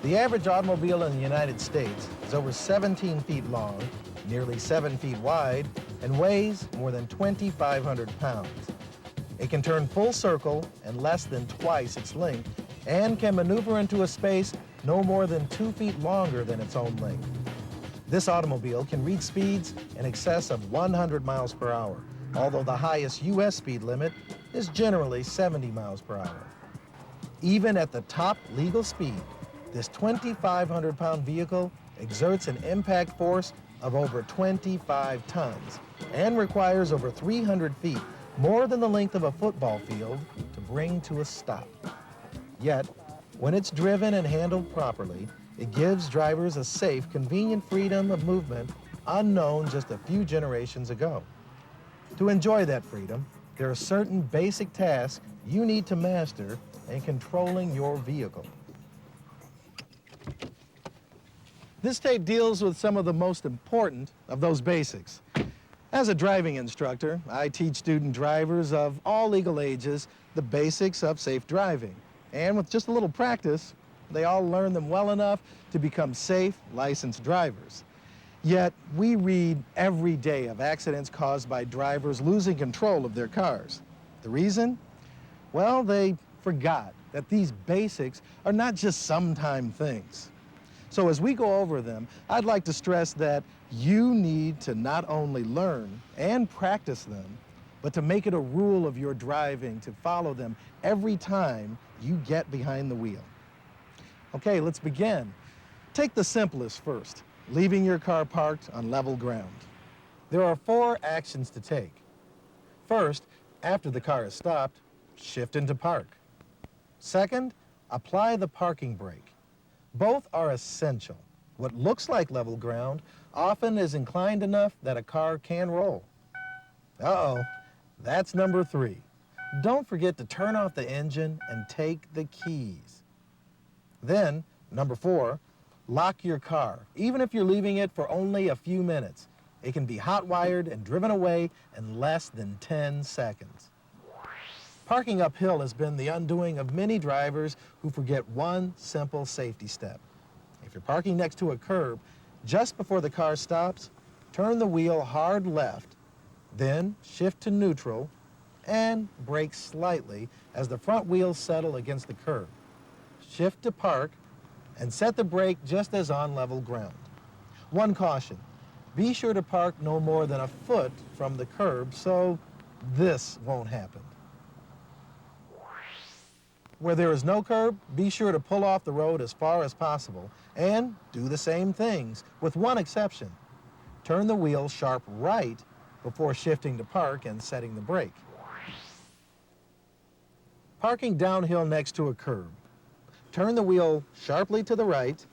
The average automobile in the United States is over 17 feet long, nearly 7 feet wide, and weighs more than 2,500 pounds. It can turn full circle in less than twice its length and can maneuver into a space no more than 2 feet longer than its own length. This automobile can reach speeds in excess of 100 miles per hour, although the highest U.S. speed limit is generally 70 miles per hour. Even at the top legal speed, this 2,500-pound vehicle exerts an impact force of over 25 tons and requires over 300 feet, more than the length of a football field, to bring to a stop. Yet, when it's driven and handled properly, it gives drivers a safe, convenient freedom of movement unknown just a few generations ago. To enjoy that freedom, there are certain basic tasks you need to master in controlling your vehicle. This tape deals with some of the most important of those basics. As a driving instructor, I teach student drivers of all legal ages the basics of safe driving. And with just a little practice, they all learn them well enough to become safe, licensed drivers. Yet, we read every day of accidents caused by drivers losing control of their cars. The reason? Well, they forgot that these basics are not just sometime things. So as we go over them, I'd like to stress that you need to not only learn and practice them, but to make it a rule of your driving to follow them every time you get behind the wheel. Okay, let's begin. Take the simplest first, leaving your car parked on level ground. There are 4 actions to take. First, after the car is stopped, shift into park. Second, apply the parking brake. Both are essential. What looks like level ground often is inclined enough that a car can roll. Uh-oh, that's number 3. Don't forget to turn off the engine and take the keys. Then, number 4, lock your car, even if you're leaving it for only a few minutes. It can be hot-wired and driven away in less than 10 seconds. Parking uphill has been the undoing of many drivers who forget one simple safety step. If you're parking next to a curb, just before the car stops, turn the wheel hard left, then shift to neutral and brake slightly as the front wheels settle against the curb. Shift to park and set the brake just as on level ground. One caution, be sure to park no more than a foot from the curb so this won't happen. Where there is no curb, be sure to pull off the road as far as possible and do the same things, with one exception. Turn the wheel sharp right before shifting to park and setting the brake. Parking downhill next to a curb. Turn the wheel sharply to the right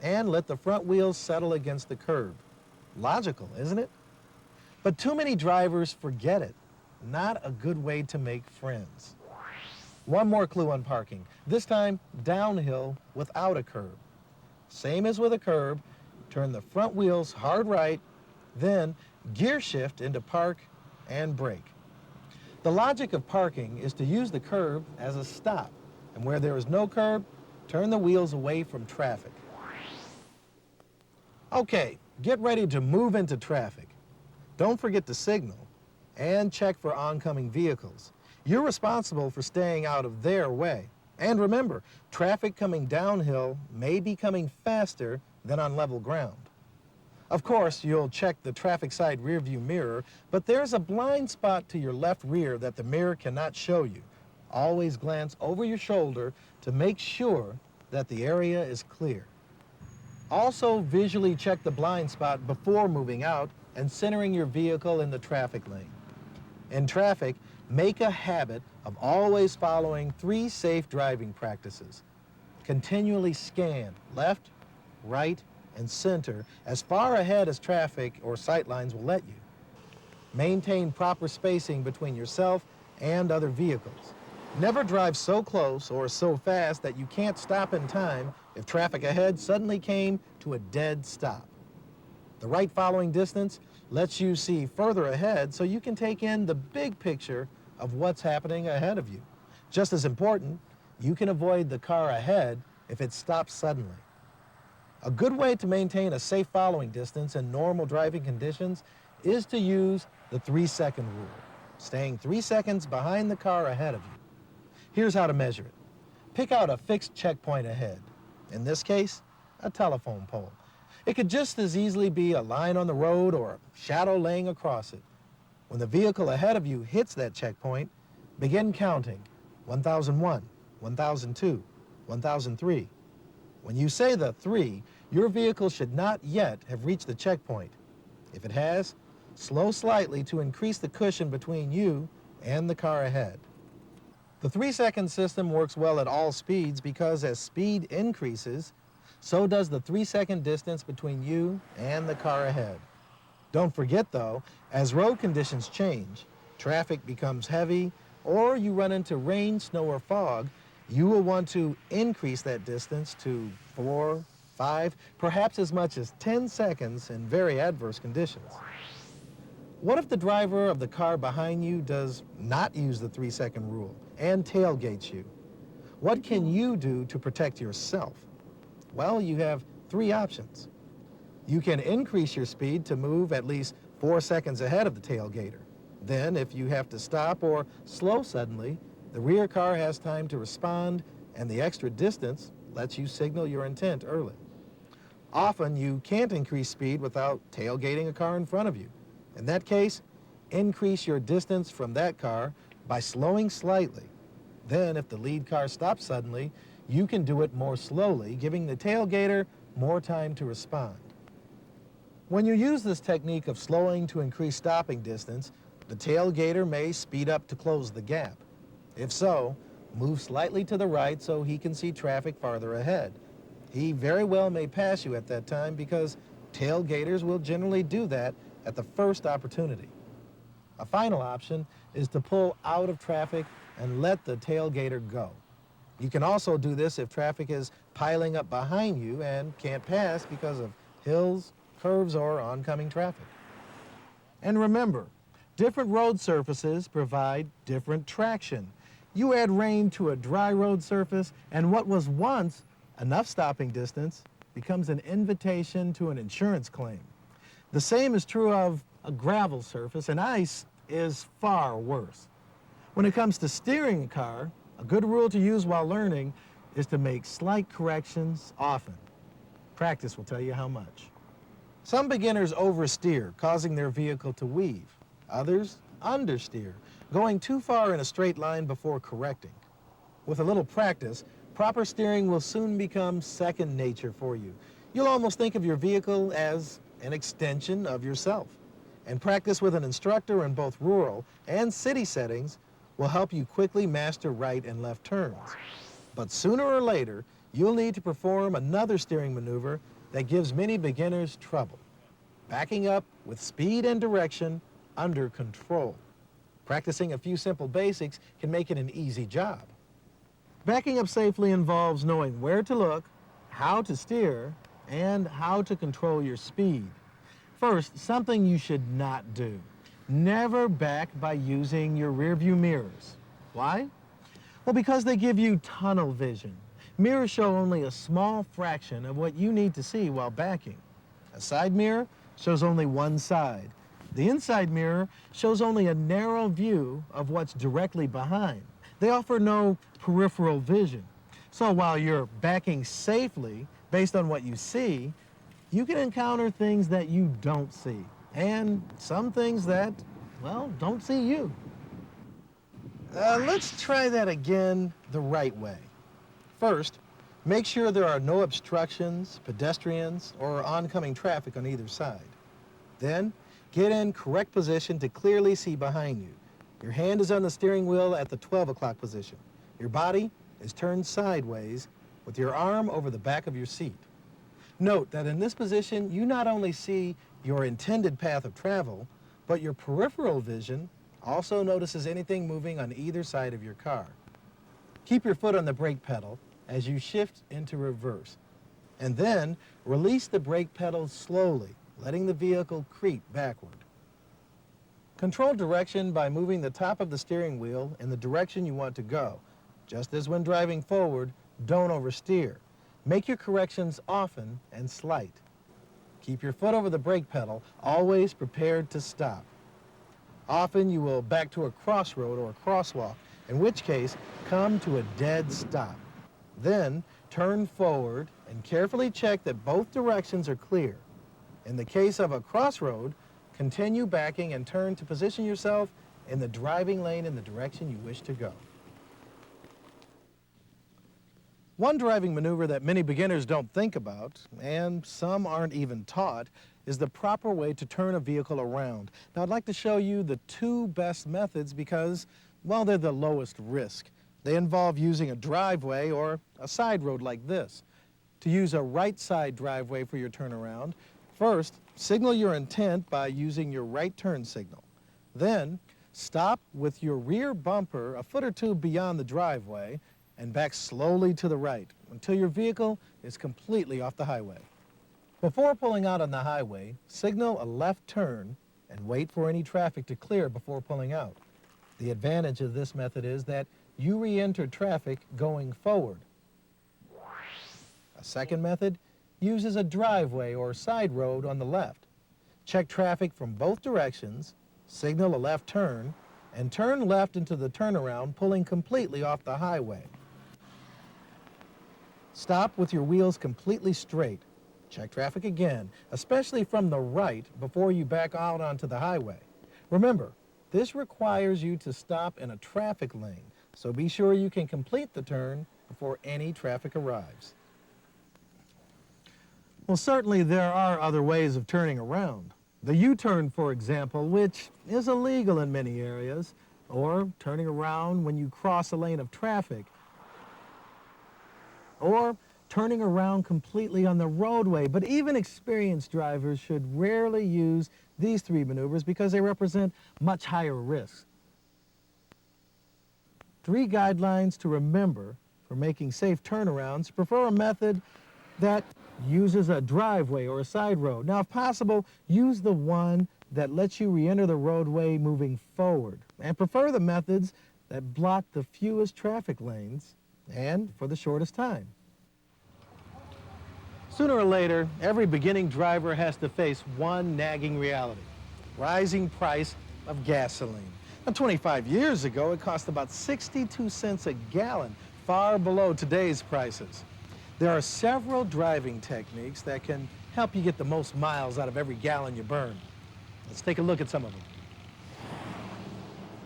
and let the front wheels settle against the curb. Logical, isn't it? But too many drivers forget it. Not a good way to make friends. One more clue on parking, this time downhill without a curb. Same as with a curb, turn the front wheels hard right, then gear shift into park and brake. The logic of parking is to use the curb as a stop, and where there is no curb, turn the wheels away from traffic. Okay, get ready to move into traffic. Don't forget to signal and check for oncoming vehicles. You're responsible for staying out of their way. And remember, traffic coming downhill may be coming faster than on level ground. Of course, you'll check the traffic side rearview mirror, but there's a blind spot to your left rear that the mirror cannot show you. Always glance over your shoulder to make sure that the area is clear. Also, visually check the blind spot before moving out and centering your vehicle in the traffic lane. In traffic, make a habit of always following 3 safe driving practices. Continually scan left, right, and center as far ahead as traffic or sight lines will let you. Maintain proper spacing between yourself and other vehicles. Never drive so close or so fast that you can't stop in time if traffic ahead suddenly came to a dead stop. The right following distance lets you see further ahead so you can take in the big picture of what's happening ahead of you. Just as important, you can avoid the car ahead if it stops suddenly. A good way to maintain a safe following distance in normal driving conditions is to use the 3-second rule, staying 3 seconds behind the car ahead of you. Here's how to measure it. Pick out a fixed checkpoint ahead. In this case, a telephone pole. It could just as easily be a line on the road or a shadow laying across it. When the vehicle ahead of you hits that checkpoint, begin counting 1001, 1002, 1003. When you say the 3, your vehicle should not yet have reached the checkpoint. If it has, slow slightly to increase the cushion between you and the car ahead. The 3-second system works well at all speeds because as speed increases, so does the 3-second distance between you and the car ahead. Don't forget though, as road conditions change, traffic becomes heavy, or you run into rain, snow, or fog, you will want to increase that distance to 4, 5, perhaps as much as 10 seconds in very adverse conditions. What if the driver of the car behind you does not use the 3-second rule and tailgates you? What can you do to protect yourself? Well, you have 3 options. You can increase your speed to move at least 4 seconds ahead of the tailgater. Then, if you have to stop or slow suddenly, the rear car has time to respond, and the extra distance lets you signal your intent early. Often, you can't increase speed without tailgating a car in front of you. In that case, increase your distance from that car by slowing slightly. Then, if the lead car stops suddenly, you can do it more slowly, giving the tailgater more time to respond. When you use this technique of slowing to increase stopping distance, the tailgater may speed up to close the gap. If so, move slightly to the right so he can see traffic farther ahead. He very well may pass you at that time because tailgaters will generally do that at the first opportunity. A final option is to pull out of traffic and let the tailgater go. You can also do this if traffic is piling up behind you and can't pass because of hills, curves, or oncoming traffic. And remember, different road surfaces provide different traction. You add rain to a dry road surface, and what was once enough stopping distance becomes an invitation to an insurance claim. The same is true of a gravel surface, and ice is far worse. When it comes to steering a car, a good rule to use while learning is to make slight corrections often. Practice will tell you how much. Some beginners oversteer, causing their vehicle to weave. Others understeer, going too far in a straight line before correcting. With a little practice, proper steering will soon become second nature for you. You'll almost think of your vehicle as an extension of yourself. And practice with an instructor in both rural and city settings will help you quickly master right and left turns. But sooner or later, you'll need to perform another steering maneuver that gives many beginners trouble: backing up with speed and direction under control. Practicing a few simple basics can make it an easy job. Backing up safely involves knowing where to look, how to steer, and how to control your speed. First, something you should not do. Never back by using your rearview mirrors. Why? Well, because they give you tunnel vision. Mirrors show only a small fraction of what you need to see while backing. A side mirror shows only one side. The inside mirror shows only a narrow view of what's directly behind. They offer no peripheral vision. So while you're backing safely based on what you see, you can encounter things that you don't see, and some things that, well, don't see you. Let's try that again the right way. First, make sure there are no obstructions, pedestrians, or oncoming traffic on either side. Then, get in correct position to clearly see behind you. Your hand is on the steering wheel at the 12 o'clock position. Your body is turned sideways with your arm over the back of your seat. Note that in this position, you not only see your intended path of travel, but your peripheral vision also notices anything moving on either side of your car. Keep your foot on the brake pedal as you shift into reverse, and then release the brake pedal slowly, letting the vehicle creep backward. Control direction by moving the top of the steering wheel in the direction you want to go. Just as when driving forward, don't oversteer. Make your corrections often and slight. Keep your foot over the brake pedal, always prepared to stop. Often you will back to a crossroad or a crosswalk, in which case, come to a dead stop. Then, turn forward and carefully check that both directions are clear. In the case of a crossroad, continue backing and turn to position yourself in the driving lane in the direction you wish to go. One driving maneuver that many beginners don't think about, and some aren't even taught, is the proper way to turn a vehicle around. Now, I'd like to show you the two best methods because, well, they're the lowest risk. They involve using a driveway or a side road like this. To use a right side driveway for your turnaround, first, signal your intent by using your right turn signal. Then, stop with your rear bumper a foot or two beyond the driveway and back slowly to the right until your vehicle is completely off the highway. Before pulling out on the highway, signal a left turn and wait for any traffic to clear before pulling out. The advantage of this method is that you re-enter traffic going forward. A second method uses a driveway or side road on the left. Check traffic from both directions, signal a left turn, and turn left into the turnaround, pulling completely off the highway. Stop with your wheels completely straight. Check traffic again, especially from the right before you back out onto the highway. Remember, this requires you to stop in a traffic lane, so be sure you can complete the turn before any traffic arrives. Well, certainly there are other ways of turning around. The U-turn, for example, which is illegal in many areas, or turning around when you cross a lane of traffic, or turning around completely on the roadway. But even experienced drivers should rarely use these three maneuvers because they represent much higher risks. Three guidelines to remember for making safe turnarounds: prefer a method that uses a driveway or a side road. Now, if possible, use the one that lets you re-enter the roadway moving forward. And prefer the methods that block the fewest traffic lanes and for the shortest time. Sooner or later, every beginning driver has to face one nagging reality: rising price of gasoline. Now, 25 years ago, it cost about 62 cents a gallon, far below today's prices. There are several driving techniques that can help you get the most miles out of every gallon you burn. Let's take a look at some of them.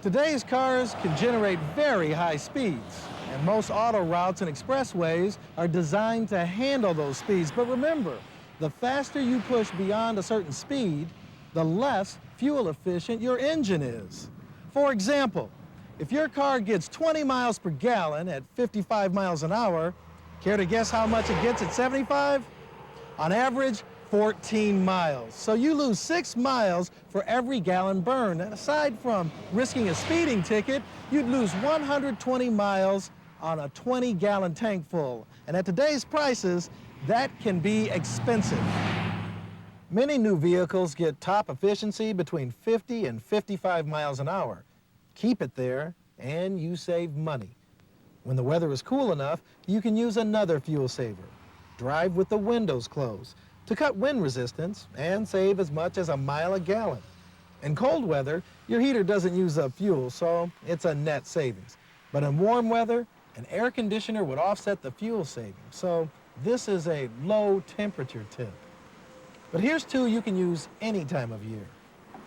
Today's cars can generate very high speeds, and most auto routes and expressways are designed to handle those speeds. But remember, the faster you push beyond a certain speed, the less fuel efficient your engine is. For example, if your car gets 20 miles per gallon at 55 miles an hour, care to guess how much it gets at 75? On average, 14 miles. So you lose 6 miles for every gallon burned. And aside from risking a speeding ticket, you'd lose 120 miles on a 20-gallon tank full. And at today's prices, that can be expensive. Many new vehicles get top efficiency between 50 and 55 miles an hour. Keep it there, and you save money. When the weather is cool enough, you can use another fuel saver. Drive with the windows closed to cut wind resistance and save as much as a mile a gallon. In cold weather, your heater doesn't use up fuel, so it's a net savings. But in warm weather, an air conditioner would offset the fuel savings. So this is a low temperature tip. But here's two you can use any time of year.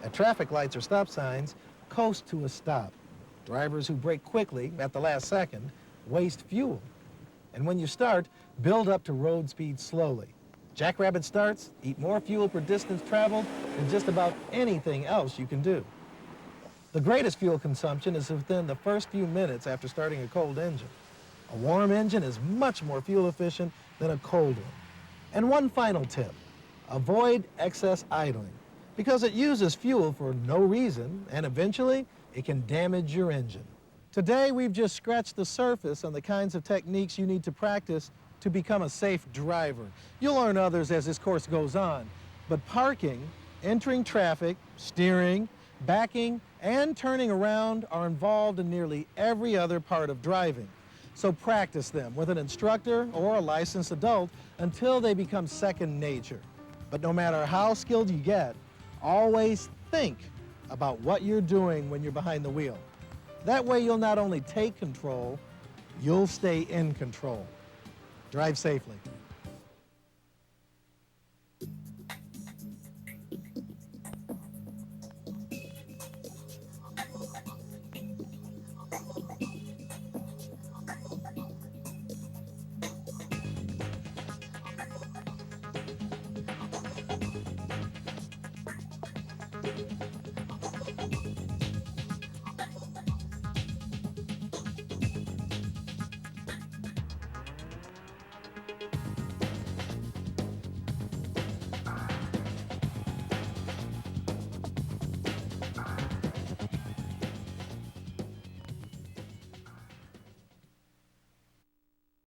At traffic lights or stop signs, coast to a stop. Drivers who brake quickly at the last second waste fuel. And when you start, build up to road speed slowly. Jackrabbit starts eat more fuel per distance traveled than just about anything else you can do. The greatest fuel consumption is within the first few minutes after starting a cold engine. A warm engine is much more fuel efficient than a cold one. And one final tip: avoid excess idling, because it uses fuel for no reason, and eventually it can damage your engine. Today, we've just scratched the surface on the kinds of techniques you need to practice to become a safe driver. You'll learn others as this course goes on, but parking, entering traffic, steering, backing, and turning around are involved in nearly every other part of driving. So practice them with an instructor or a licensed adult until they become second nature. But no matter how skilled you get, always think about what you're doing when you're behind the wheel. That way you'll not only take control, you'll stay in control. Drive safely.